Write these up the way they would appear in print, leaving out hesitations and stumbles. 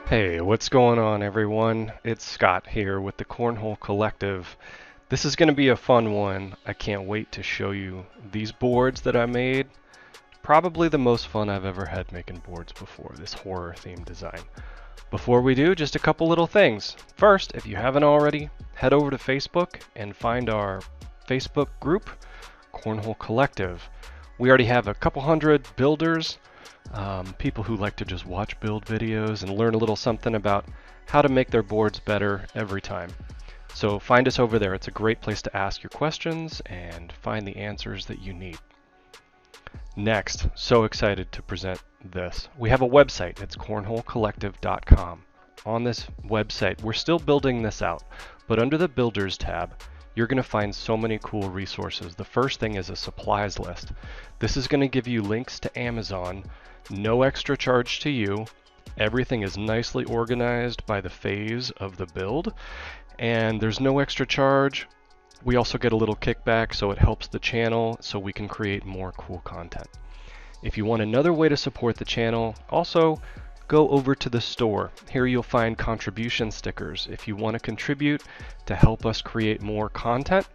Hey, what's going on everyone? It's Scott here with the Cornhole Collective. This is going to be a fun one. I can't wait to show you these boards that I made. Probably the most fun I've ever had making boards before, this horror themed design. Before we do, just a couple little things. First, if you haven't already, head over to Facebook and find our Facebook group, Cornhole Collective. We already have a couple hundred builders, people who like to just watch build videos and learn a little something about how to make their boards better every time. So find us over there. It's a great place to ask your questions and find the answers that you need. Next, so excited to present this. We have a website. It's cornholecollective.com. On this website, we're still building this out, but under the Builders tab, you're going to find so many cool resources. The first thing is a supplies list. This is going to give you links to Amazon, no extra charge to you. Everything is nicely organized by the phase of the build, and there's no extra charge. We also get a little kickback, so it helps the channel so we can create more cool content. If you want another way to support the channel, also go over to the store. Here you'll find contribution stickers. If you want to contribute to help us create more content,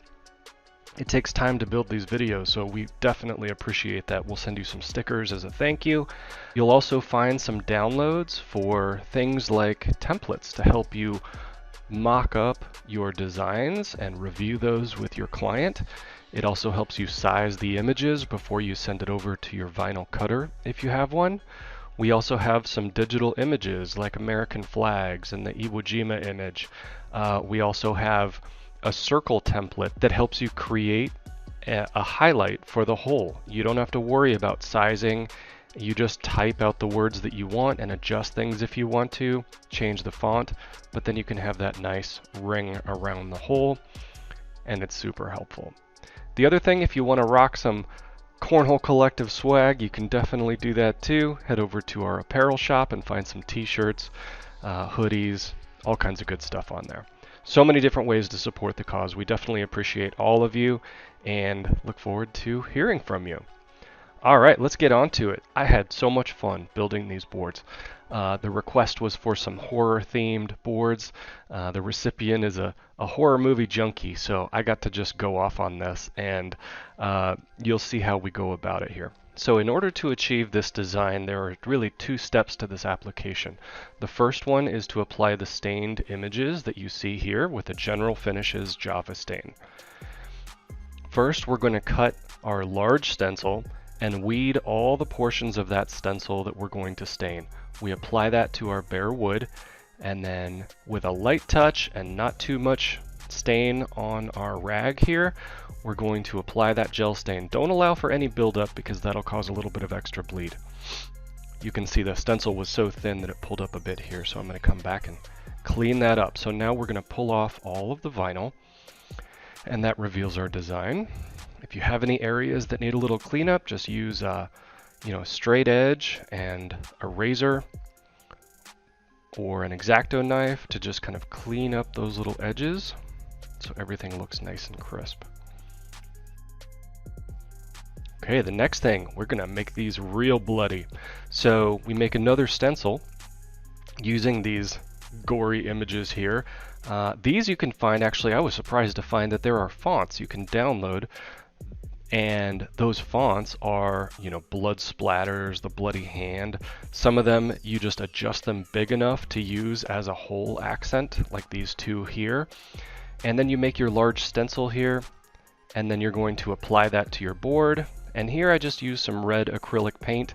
it takes time to build these videos, so we definitely appreciate that. We'll send you some stickers as a thank you. You'll also find some downloads for things like templates to help you mock up your designs and review those with your client. It also helps you size the images before you send it over to your vinyl cutter if you have one. We also have some digital images like American flags and the Iwo Jima image. We also have a circle template that helps you create a highlight for the whole. You don't have to worry about sizing. You just type out the words that you want and adjust things if you want to, change the font, but then you can have that nice ring around the hole, and it's super helpful. The other thing, if you want to rock some Cornhole Collective swag, you can definitely do that too. Head over to our apparel shop and find some t-shirts, hoodies, all kinds of good stuff on there. So many different ways to support the cause. We definitely appreciate all of you and look forward to hearing from you. All right, let's get on to it. I had so much fun building these boards. The request was for some horror-themed boards. The recipient is a horror movie junkie, so I got to just go off on this, and you'll see how we go about it here. So in order to achieve this design, there are really two steps to this application. The first one is to apply the stained images that you see here with the General Finishes Java stain. First, we're going to cut our large stencil and weed all the portions of that stencil that we're going to stain. We apply that to our bare wood, and then with a light touch and not too much stain on our rag here, we're going to apply that gel stain. Don't allow for any buildup because that'll cause a little bit of extra bleed. You can see the stencil was so thin that it pulled up a bit here, so I'm going to come back and clean that up. So now we're going to pull off all of the vinyl, and that reveals our design. If you have any areas that need a little cleanup, just use a straight edge and a razor or an X-Acto knife to just kind of clean up those little edges so everything looks nice and crisp. Okay, the next thing, we're gonna make these real bloody. So we make another stencil using these gory images here. These you can find, actually I was surprised to find that there are fonts you can download, and those fonts are, blood splatters, the bloody hand. Some of them you just adjust them big enough to use as a whole accent, like these two here. And then you make your large stencil here, and then you're going to apply that to your board. And here I just used some red acrylic paint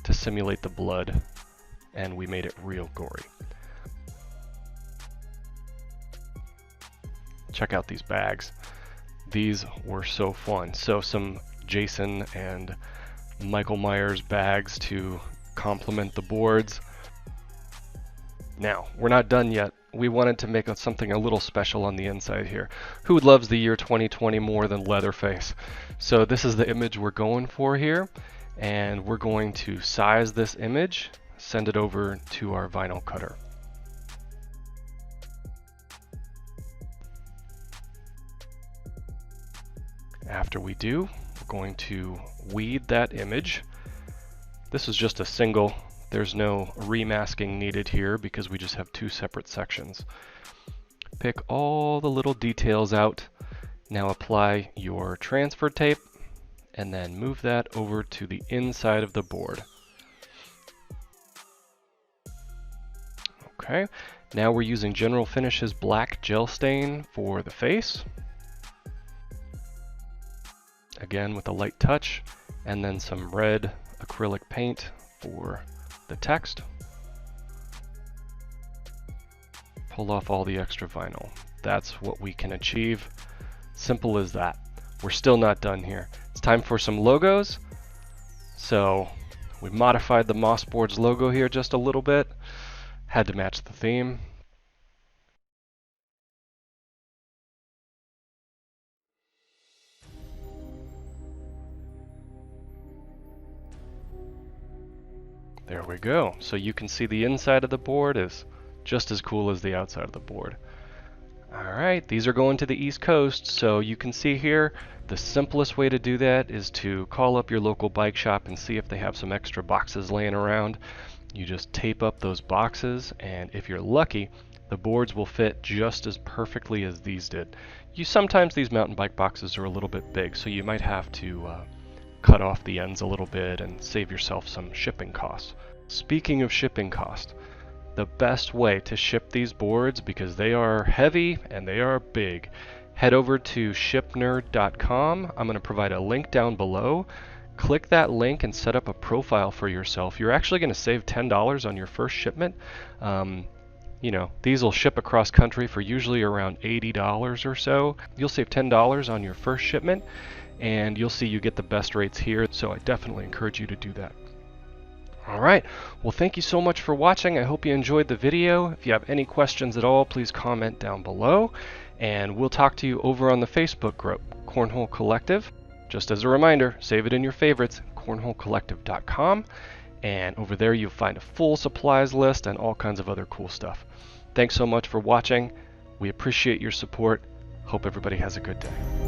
to simulate the blood, and we made it real gory. Check out these bags. These were so fun. So some Jason and Michael Myers bags to complement the boards. Now, we're not done yet. We wanted to make something a little special on the inside here. Who loves the year 2020 more than Leatherface? So this is the image we're going for here, and we're going to size this image, send it over to our vinyl cutter. After we do, we're going to weed that image. This is just a single There's no remasking needed here because we just have two separate sections. Pick all the little details out. Now apply your transfer tape and then move that over to the inside of the board. Okay, now we're using General Finishes black gel stain for the face. Again with a light touch, and then some red acrylic paint for the text. Pull off all the extra vinyl. That's what we can achieve. Simple as that. We're still not done here. It's time for some logos. So we modified the Moss Boards logo here just a little bit. Had to match the theme. There we go. So you can see the inside of the board is just as cool as the outside of the board. Alright, these are going to the East Coast, so you can see here the simplest way to do that is to call up your local bike shop and see if they have some extra boxes laying around. You just tape up those boxes, and if you're lucky, the boards will fit just as perfectly as these did. Sometimes these mountain bike boxes are a little bit big, so you might have to cut off the ends a little bit and save yourself some shipping costs. Speaking of shipping costs, the best way to ship these boards, because they are heavy and they are big, head over to shipnerd.com. I'm going to provide a link down below. Click that link and set up a profile for yourself. You're actually going to save $10 on your first shipment. You know, these will ship across country for usually around $80 or so. You'll save $10 on your first shipment, and you'll see you get the best rates here, so I definitely encourage you to do that. Alright, well thank you so much for watching. I hope you enjoyed the video. If you have any questions at all, please comment down below, and we'll talk to you over on the Facebook group, Cornhole Collective. Just as a reminder, save it in your favorites, cornholecollective.com, and over there you'll find a full supplies list and all kinds of other cool stuff. Thanks so much for watching. We appreciate your support. Hope everybody has a good day.